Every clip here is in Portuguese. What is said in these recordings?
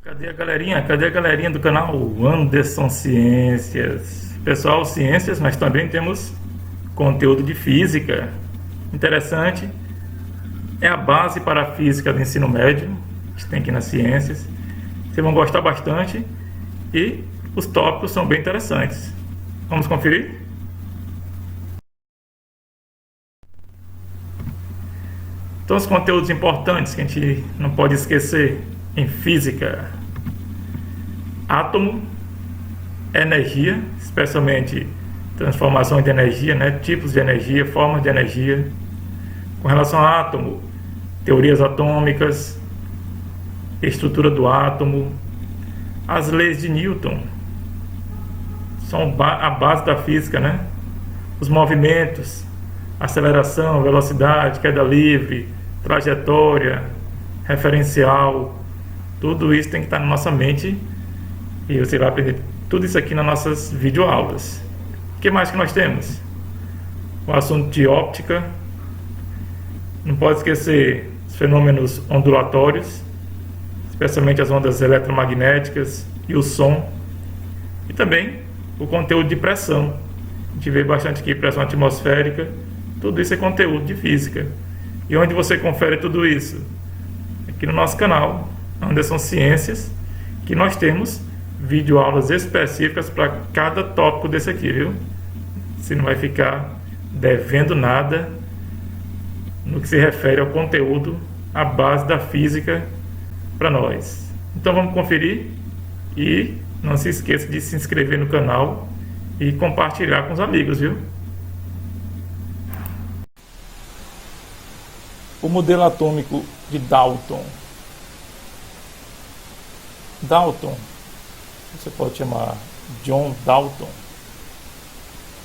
Cadê a galerinha? Cadê a galerinha do canal Anderson Ciências? Pessoal, ciências, mas também temos conteúdo de física. Interessante. É a base para a física do ensino médio. A gente tem aqui nas ciências. Vocês vão gostar bastante. E os tópicos são bem interessantes. Vamos conferir? Então, os conteúdos importantes que a gente não pode esquecer em física: átomo, energia, especialmente transformações de energia, né? Tipos de energia, formas de energia. Com relação ao átomo, teorias atômicas, estrutura do átomo, as leis de Newton são a base da física, né? Os movimentos, aceleração, velocidade, queda livre, trajetória, referencial, tudo isso tem que estar na nossa mente e você vai aprender tudo isso aqui nas nossas videoaulas. O que mais que nós temos? O assunto de óptica. Não pode esquecer os fenômenos ondulatórios, especialmente as ondas eletromagnéticas e o som. E também o conteúdo de pressão. A gente vê bastante aqui pressão atmosférica. Tudo isso é conteúdo de física. E onde você confere tudo isso? Aqui no nosso canal, Anderson Ciências, que nós temos videoaulas específicas para cada tópico desse aqui, viu? Você não vai ficar devendo nada no que se refere ao conteúdo, à base da física para nós. Então vamos conferir e não se esqueça de se inscrever no canal e compartilhar com os amigos, viu? O modelo atômico de Dalton. Dalton, você pode chamar John Dalton,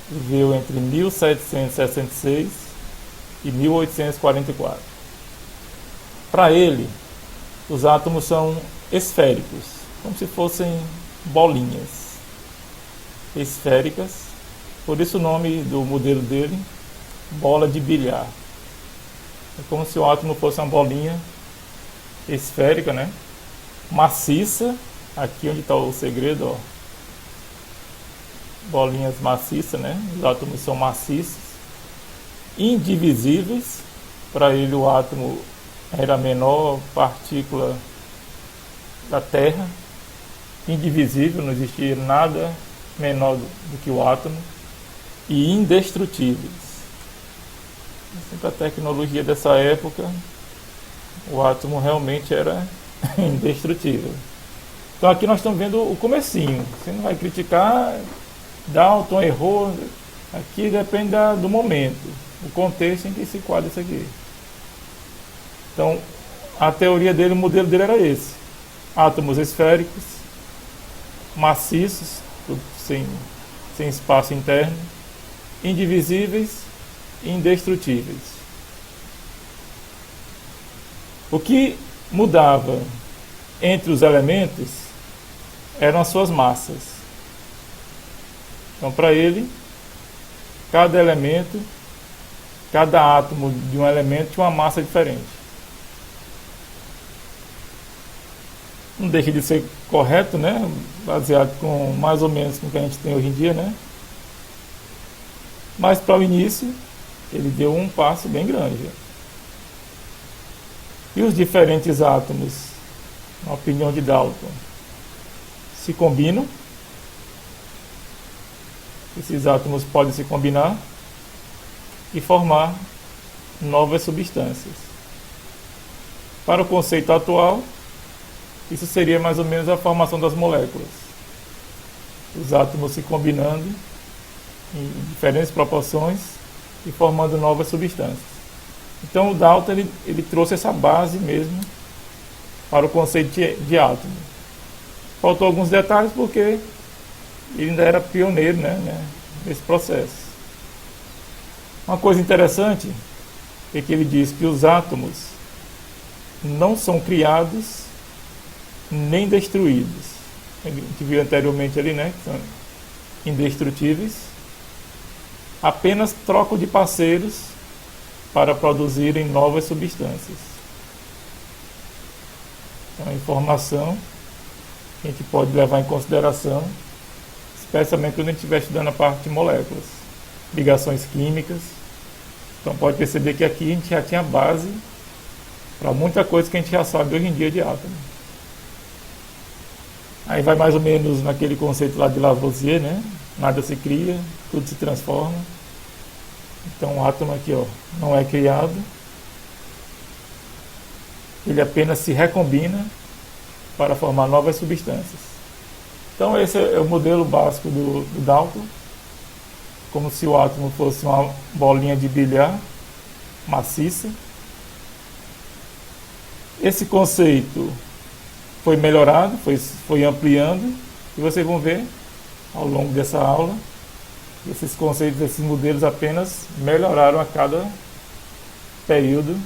viveu entre 1766 e 1844. Para ele, os átomos são esféricos, como se fossem bolinhas esféricas, por isso o nome do modelo dele, bola de bilhar. É como se o átomo fosse uma bolinha esférica, né? Maciça, aqui onde está o segredo, ó. Bolinhas maciças, né? Os átomos são maciços, indivisíveis. Para ele o átomo era a menor partícula da Terra, indivisível, não existia nada menor do que o átomo, e indestrutíveis. Para a tecnologia dessa época, o átomo realmente era indestrutível. Então aqui nós estamos vendo o comecinho. Você não vai criticar, Dalton errou. Aqui depende do momento, o contexto em que se enquadra isso aqui. Então a teoria dele, o modelo dele era esse: átomos esféricos, maciços, sem espaço interno, indivisíveis, indestrutíveis. O que mudava entre os elementos eram as suas massas. Então, para ele, cada elemento, cada átomo de um elemento tinha uma massa diferente. Não deixa de ser correto, né? Baseado com mais ou menos com o que a gente tem hoje em dia, né? Mas para o início, ele deu um passo bem grande. E os diferentes átomos, na opinião de Dalton, se combinam. Esses átomos podem se combinar e formar novas substâncias. Para o conceito atual, isso seria mais ou menos a formação das moléculas. Os átomos se combinando em diferentes proporções e formando novas substâncias. Então o Dalton ele trouxe essa base mesmo para o conceito de átomo. Faltou alguns detalhes porque ele ainda era pioneiro, né, nesse processo. Uma coisa interessante é que ele diz que os átomos não são criados nem destruídos. A gente viu anteriormente ali, né, que são indestrutíveis. Apenas trocam de parceiros para produzirem novas substâncias. Então, a informação que a gente pode levar em consideração, especialmente quando a gente estiver estudando a parte de moléculas, ligações químicas. Então pode perceber que aqui a gente já tinha base para muita coisa que a gente já sabe hoje em dia de átomo. Aí vai mais ou menos naquele conceito lá de Lavoisier, né? Nada se cria, tudo se transforma. Então o átomo aqui, ó, não é criado, ele apenas se recombina para formar novas substâncias. Então esse é o modelo básico do Dalton, como se o átomo fosse uma bolinha de bilhar maciça. Esse conceito foi melhorado, foi ampliando, e vocês vão ver ao longo dessa aula, esses conceitos, esses modelos apenas melhoraram a cada período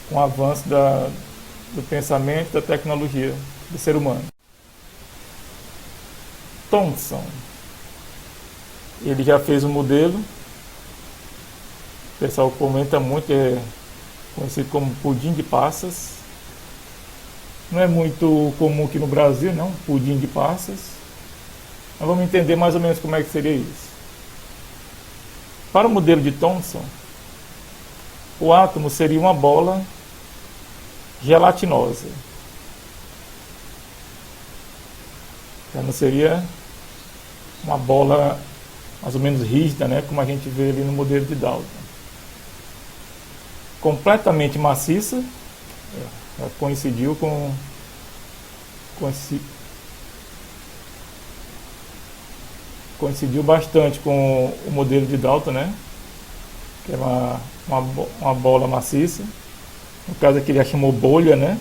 com o avanço do pensamento, da tecnologia do ser humano. Thomson, ele já fez um modelo, o pessoal comenta muito, é conhecido como pudim de passas. Não é muito comum aqui no Brasil, não, pudim de passas. Mas vamos entender mais ou menos como é que seria isso. Para o modelo de Thomson, o átomo seria uma bola gelatinosa. Já não seria uma bola mais ou menos rígida, né, como a gente vê ali no modelo de Dalton. Completamente maciça, coincidiu coincidiu bastante com o modelo de Dalton, né? Que é uma bola maciça. No caso aqui ele já chamou bolha, né?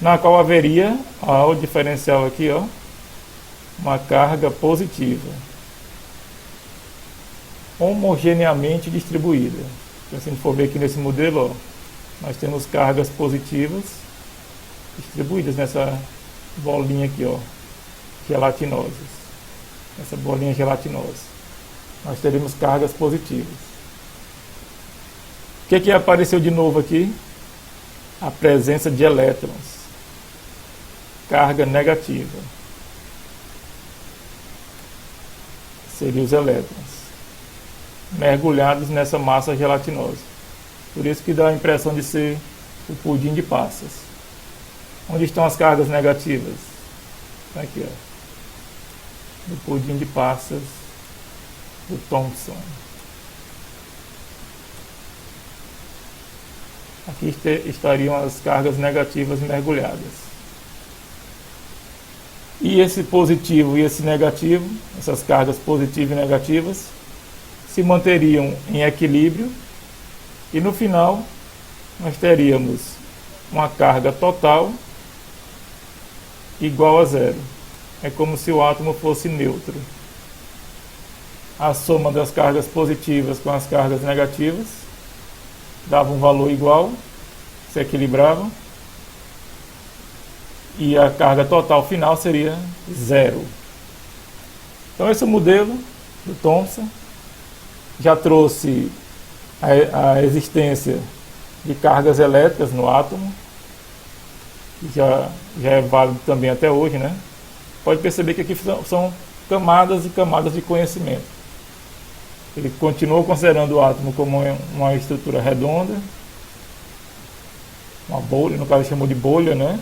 Na qual haveria, o diferencial aqui, ó, uma carga positiva, homogeneamente distribuída. Então, se a gente for ver aqui nesse modelo, ó, nós temos cargas positivas distribuídas nessa bolinha aqui, ó, gelatinosas. Essa bolinha gelatinosa. Nós teremos cargas positivas. O que apareceu de novo aqui? A presença de elétrons. Carga negativa. Seriam os elétrons mergulhados nessa massa gelatinosa. Por isso que dá a impressão de ser o pudim de passas. Onde estão as cargas negativas? Aqui, ó. Do pudim de passas do Thomson. Aqui estariam as cargas negativas mergulhadas. E esse positivo e esse negativo, essas cargas positivas e negativas, se manteriam em equilíbrio, e no final nós teríamos uma carga total igual a zero. É como se o átomo fosse neutro. A soma das cargas positivas com as cargas negativas dava um valor igual, se equilibravam, e a carga total final seria zero. Então esse modelo do Thomson já trouxe a existência de cargas elétricas no átomo, que já é válido também até hoje, né? Pode perceber que aqui são camadas e camadas de conhecimento. Ele continuou considerando o átomo como uma estrutura redonda, uma bolha, no caso chamou de bolha, né?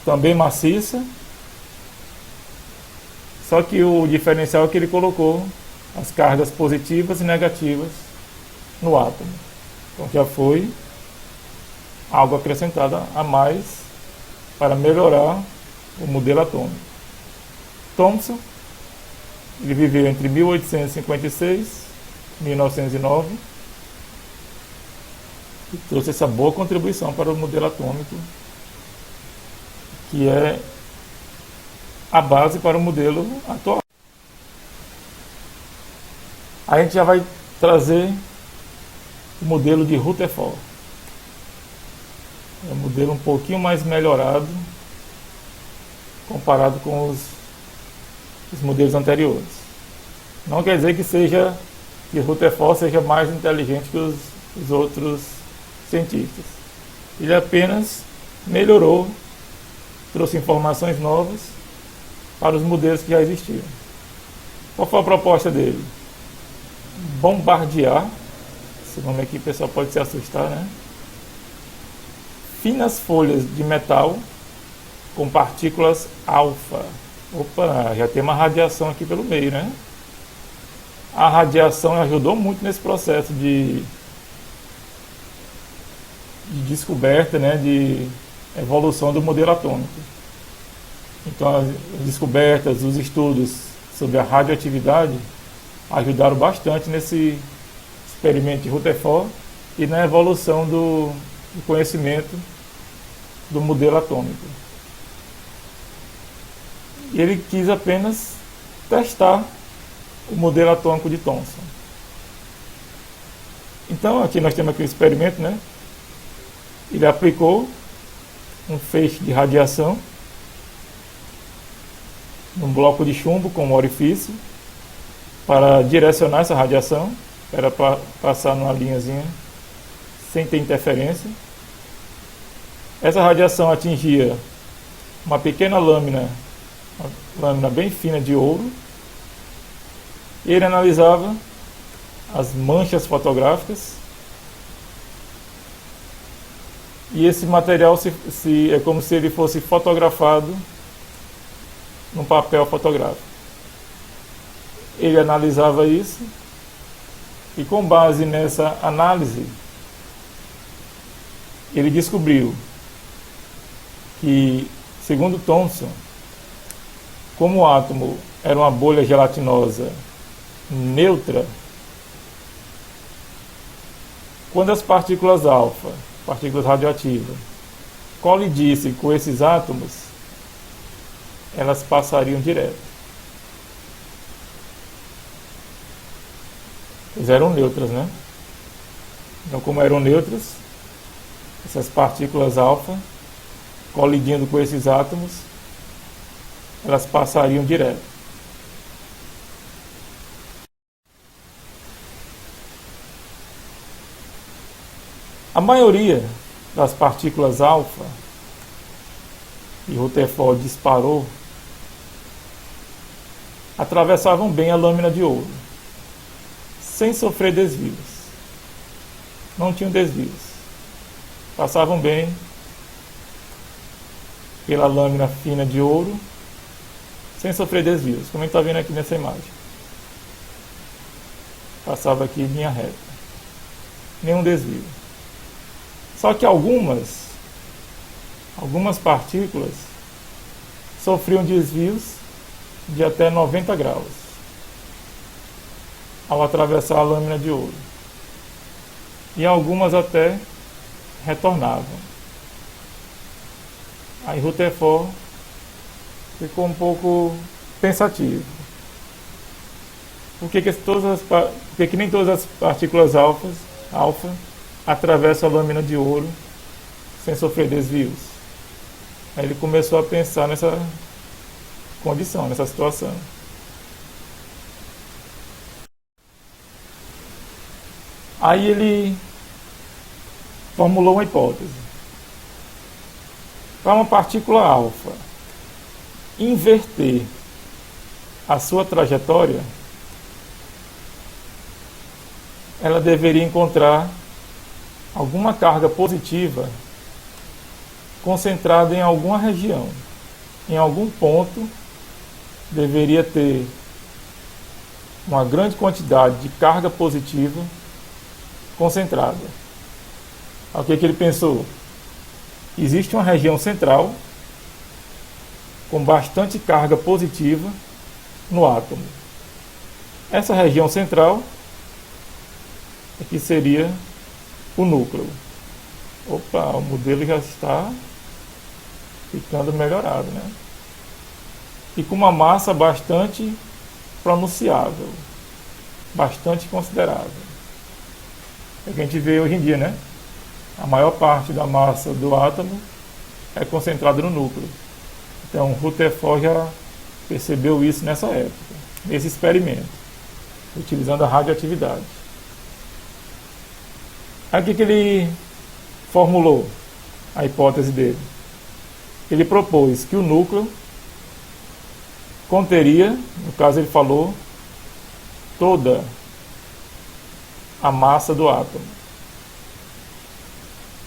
Também maciça, só que o diferencial é que ele colocou as cargas positivas e negativas no átomo. Então já foi algo acrescentado a mais para melhorar o modelo atômico. Thomson, ele viveu entre 1856 e 1909 e trouxe essa boa contribuição para o modelo atômico, que é a base para o modelo atual. A gente já vai trazer o modelo de Rutherford. É um modelo um pouquinho mais melhorado comparado com os modelos anteriores. Não quer dizer que Rutherford seja mais inteligente que os outros cientistas. Ele apenas melhorou trouxe informações novas para os modelos que já existiam. Qual foi a proposta dele? Bombardear, esse nome aqui o pessoal pode se assustar, né? Finas folhas de metal com partículas alfa. Opa, já tem uma radiação aqui pelo meio, né? A radiação ajudou muito nesse processo de descoberta, né, de evolução do modelo atômico. Então, as descobertas, os estudos sobre a radioatividade ajudaram bastante nesse experimento de Rutherford e na evolução do conhecimento do modelo atômico. Ele quis apenas testar o modelo atômico de Thomson. Então, aqui nós temos aqui o experimento, né? Ele aplicou um feixe de radiação num bloco de chumbo com um orifício para direcionar essa radiação, era para passar numa linhazinha sem ter interferência. Essa radiação atingia uma pequena lâmina bem fina de ouro. E ele analisava as manchas fotográficas. E esse material é como se ele fosse fotografado num papel fotográfico. Ele analisava isso e, com base nessa análise, ele descobriu que, segundo Thomson, como o átomo era uma bolha gelatinosa neutra, quando as partículas alfa, partículas radioativas, colidissem com esses átomos, elas passariam direto. Eles eram neutras, né? Então, como eram neutras, essas partículas alfa, colidindo com esses átomos, elas passariam direto. A maioria das partículas alfa que Rutherford disparou atravessavam bem a lâmina de ouro, sem sofrer desvios. Não tinham desvios. Passavam bem pela lâmina fina de ouro, sem sofrer desvios, como a gente está vendo aqui nessa imagem. Passava aqui em linha reta. Nenhum desvio. Só que algumas partículas sofriam desvios de até 90 graus ao atravessar a lâmina de ouro. E algumas até retornavam. Aí Rutherford ficou um pouco pensativo. Por que nem todas as partículas alfa atravessam a lâmina de ouro sem sofrer desvios? Aí ele começou a pensar nessa condição, nessa situação. Aí ele formulou uma hipótese. Para uma partícula alfa inverter a sua trajetória, ela deveria encontrar alguma carga positiva concentrada em alguma região. Em algum ponto deveria ter uma grande quantidade de carga positiva concentrada. O que ele pensou? Existe uma região central com bastante carga positiva no átomo. Essa região central aqui seria o núcleo. Opa, o modelo já está ficando melhorado, né? E com uma massa bastante pronunciável, bastante considerável. É o que a gente vê hoje em dia, né? A maior parte da massa do átomo é concentrada no núcleo. Então, Rutherford já percebeu isso nessa época, nesse experimento, utilizando a radioatividade. Aí o que ele formulou? A hipótese dele. ele propôs que o núcleo conteria, no caso ele falou, toda a massa do átomo,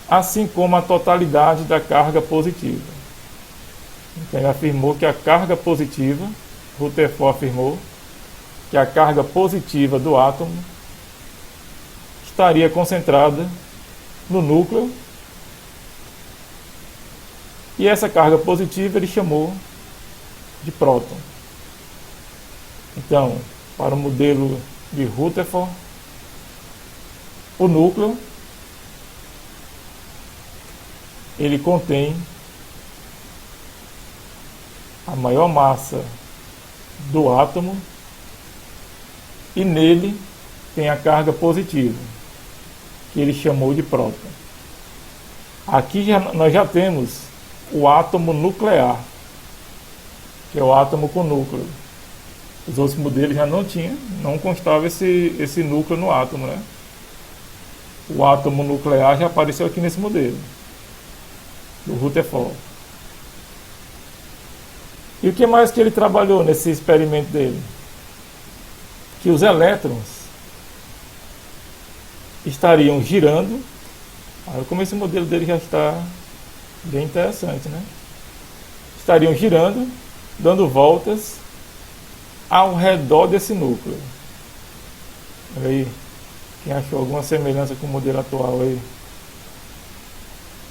assim como a totalidade da carga positiva. Então ele afirmou que a carga positiva, Rutherford afirmou que a carga positiva do átomo estaria concentrada no núcleo, e essa carga positiva ele chamou de próton. Então, para o modelo de Rutherford, o núcleo ele contém a maior massa do átomo e nele tem a carga positiva, que ele chamou de próton. Aqui nós já temos o átomo nuclear, que é o átomo com núcleo. Os outros modelos já não constava esse núcleo no átomo, né? O átomo nuclear já apareceu aqui nesse modelo do Rutherford. E o que mais que ele trabalhou nesse experimento dele? Que os elétrons estariam girando. Olha como esse modelo dele já está bem interessante, né? Estariam girando, dando voltas ao redor desse núcleo. Olha aí, quem achou alguma semelhança com o modelo atual aí?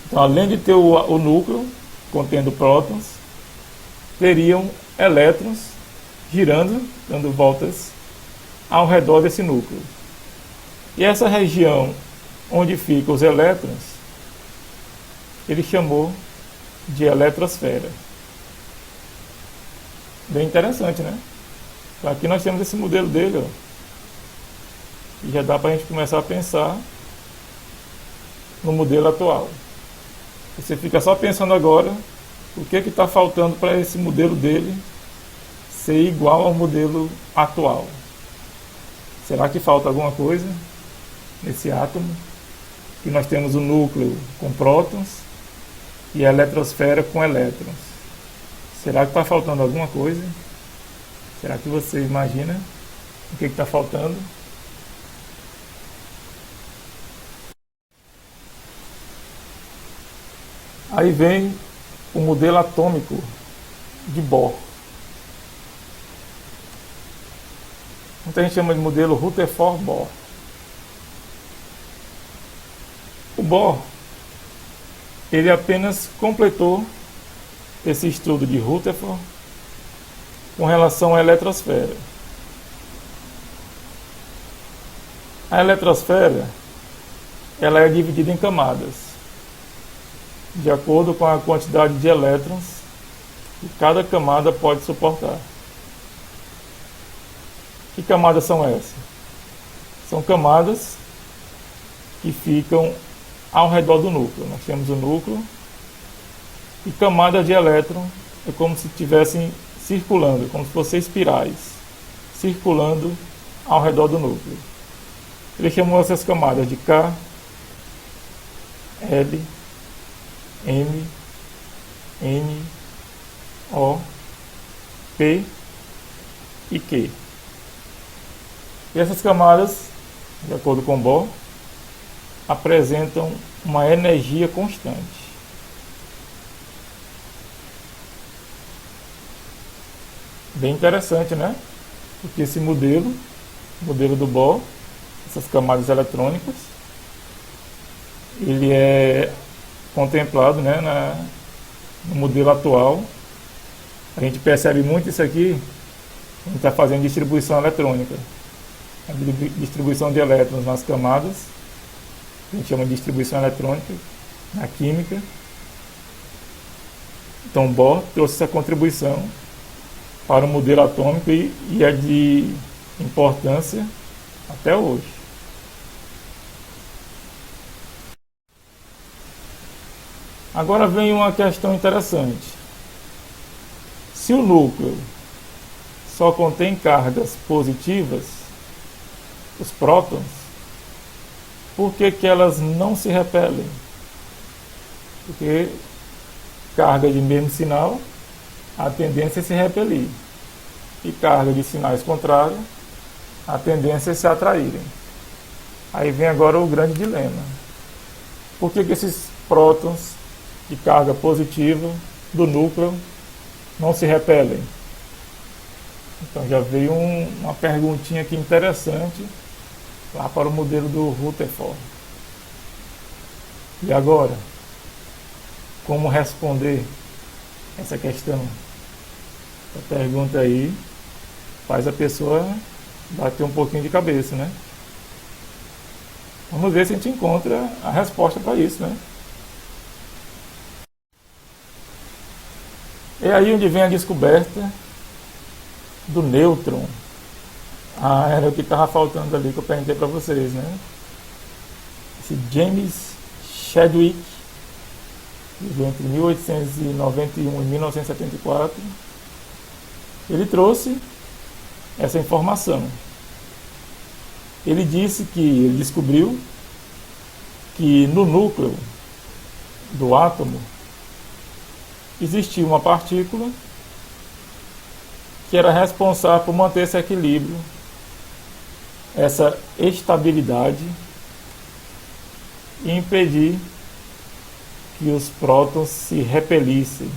Então, além de ter o núcleo contendo prótons, teriam elétrons girando, dando voltas ao redor desse núcleo. E essa região onde ficam os elétrons, ele chamou de eletrosfera. Bem interessante, né? Então, aqui nós temos esse modelo dele, ó. E já dá para a gente começar a pensar no modelo atual. Você fica só pensando agora o que está faltando para esse modelo dele ser igual ao modelo atual. Será que falta alguma coisa nesse átomo? Que nós temos o núcleo com prótons e a eletrosfera com elétrons. Será que está faltando alguma coisa? Será que você imagina o que está faltando? Aí vem o modelo atômico de Bohr. Muita gente chama de modelo Rutherford-Bohr. O Bohr, ele apenas completou esse estudo de Rutherford com relação à eletrosfera. A eletrosfera, ela é dividida em camadas, de acordo com a quantidade de elétrons que cada camada pode suportar. Que camadas são essas? São camadas que ficam ao redor do núcleo. Nós temos o núcleo e camadas de elétron é como se estivessem circulando, como se fossem espirais, circulando ao redor do núcleo. Ele chamou essas camadas de K, L, M, N, O, P e Q. E essas camadas, de acordo com Bohr, apresentam uma energia constante. Bem interessante, né? Porque esse modelo do Bohr, essas camadas eletrônicas, ele é contemplado, né, no modelo atual. A gente percebe muito isso aqui, a gente está fazendo distribuição eletrônica, a distribuição de elétrons nas camadas, a gente chama de distribuição eletrônica na química. Então Bohr trouxe essa contribuição para o modelo atômico e é de importância até hoje. Agora vem uma questão interessante. Se o núcleo só contém cargas positivas, os prótons, por que elas não se repelem? Porque carga de mesmo sinal, a tendência é se repelir. E carga de sinais contrários, a tendência é se atraírem. Aí vem agora o grande dilema. Por que esses prótons de carga positiva do núcleo não se repelem? Então já veio uma perguntinha aqui interessante lá para o modelo do Rutherford. E agora? Como responder essa questão? Essa pergunta aí faz a pessoa bater um pouquinho de cabeça, né? Vamos ver se a gente encontra a resposta para isso, né? É aí onde vem a descoberta do nêutron. Era o que estava faltando ali que eu perguntei para vocês, né? Esse James Chadwick, viveu entre 1891 e 1974, ele trouxe essa informação. Ele disse que ele descobriu que no núcleo do átomo existia uma partícula que era responsável por manter esse equilíbrio, essa estabilidade e impedir que os prótons se repelissem.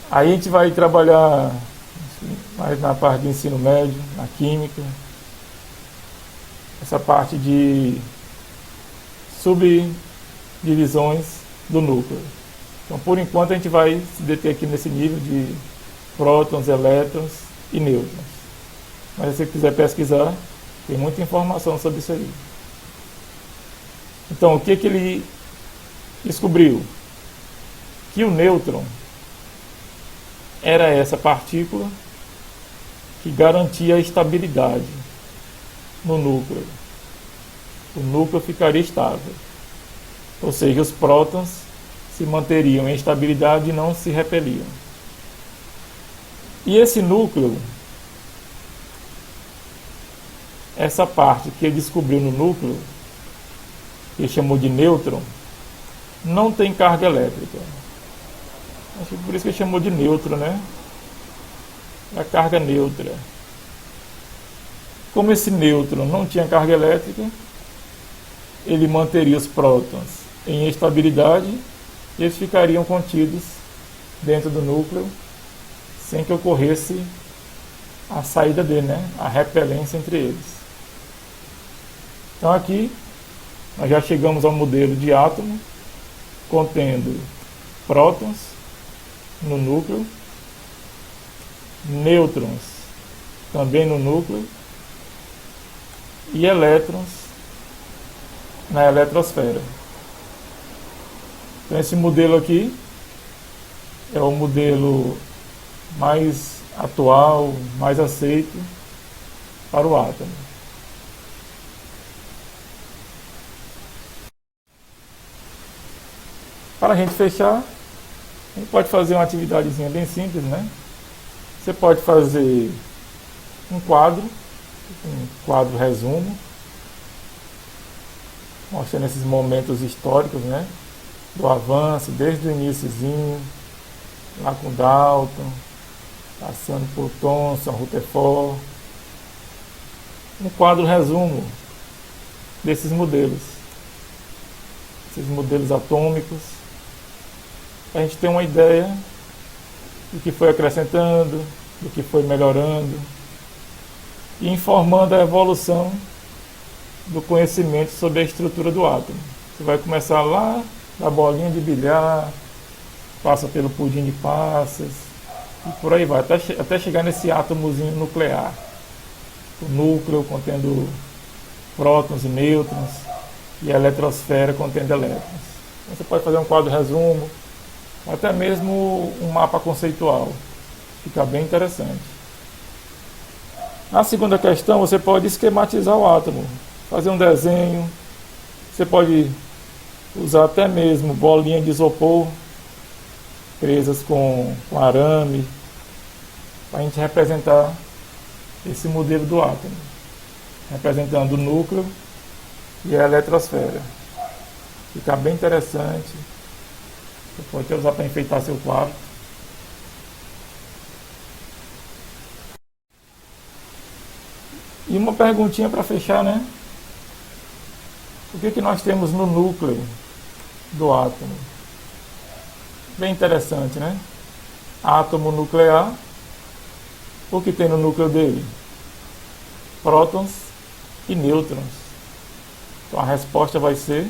Aí a gente vai trabalhar mais na parte do ensino médio, na química, essa parte de subdivisões do núcleo. Então, por enquanto, a gente vai se deter aqui nesse nível de prótons, elétrons e nêutrons. Mas se você quiser pesquisar, tem muita informação sobre isso aí. Então, o que ele descobriu? Que o nêutron era essa partícula que garantia a estabilidade no núcleo. O núcleo ficaria estável. Ou seja, os prótons se manteriam em estabilidade e não se repeliam. E esse núcleo, essa parte que ele descobriu no núcleo, que ele chamou de nêutron, não tem carga elétrica. Acho que por isso que ele chamou de neutro, né? É a carga neutra. Como esse nêutron não tinha carga elétrica, ele manteria os prótons em estabilidade e eles ficariam contidos dentro do núcleo sem que ocorresse a saída dele, né? A repelência entre eles. Então aqui nós já chegamos ao modelo de átomo contendo prótons no núcleo, nêutrons também no núcleo e elétrons na eletrosfera. Então esse modelo aqui é o modelo mais atual, mais aceito para o átomo. Para a gente fechar, a gente pode fazer uma atividadezinha bem simples, né? Você pode fazer um quadro resumo, mostrando esses momentos históricos, né? Do avanço, desde o iniciozinho, lá com Dalton, passando por Thomson, Rutherford. Um quadro resumo desses modelos atômicos, para a gente ter uma ideia do que foi acrescentando, do que foi melhorando, e informando a evolução do conhecimento sobre a estrutura do átomo. Você vai começar lá da bolinha de bilhar, passa pelo pudim de passas, e por aí vai, até chegar nesse átomozinho nuclear. O núcleo contendo prótons e nêutrons, e a eletrosfera contendo elétrons. Então, você pode fazer um quadro resumo, ou até mesmo um mapa conceitual. Fica bem interessante. Na segunda questão, você pode esquematizar o átomo, fazer um desenho, você pode usar até mesmo bolinha de isopor, presas com arame, para a gente representar esse modelo do átomo, representando o núcleo e a eletrosfera. Fica bem interessante. Você pode até usar para enfeitar seu quarto. E uma perguntinha para fechar, né? O que nós temos no núcleo do átomo? Bem interessante, né? Átomo nuclear. O que tem no núcleo dele? Prótons e nêutrons. Então a resposta vai ser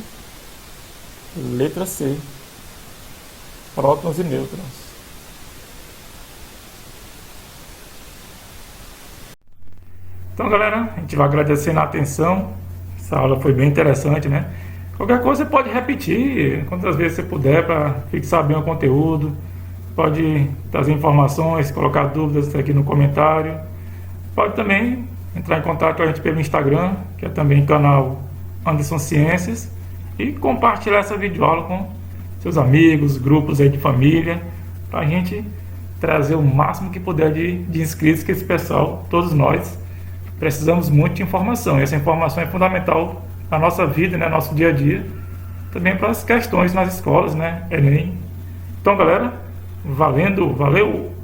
letra C. Prótons e nêutrons. Então, galera, a gente vai agradecendo a atenção. Essa aula foi bem interessante, né? Qualquer coisa você pode repetir quantas vezes você puder para fixar bem o conteúdo. Pode trazer informações, colocar dúvidas aqui no comentário. Pode também entrar em contato com a gente pelo Instagram, que é também canal Anderson Ciências, e compartilhar essa videoaula com seus amigos, grupos aí de família, para a gente trazer o máximo que puder de inscritos, que esse pessoal, todos nós, precisamos muito de informação. E essa informação é fundamental na nossa vida, né, nosso dia a dia, também para as questões nas escolas, né, Enem. Então, galera, valeu!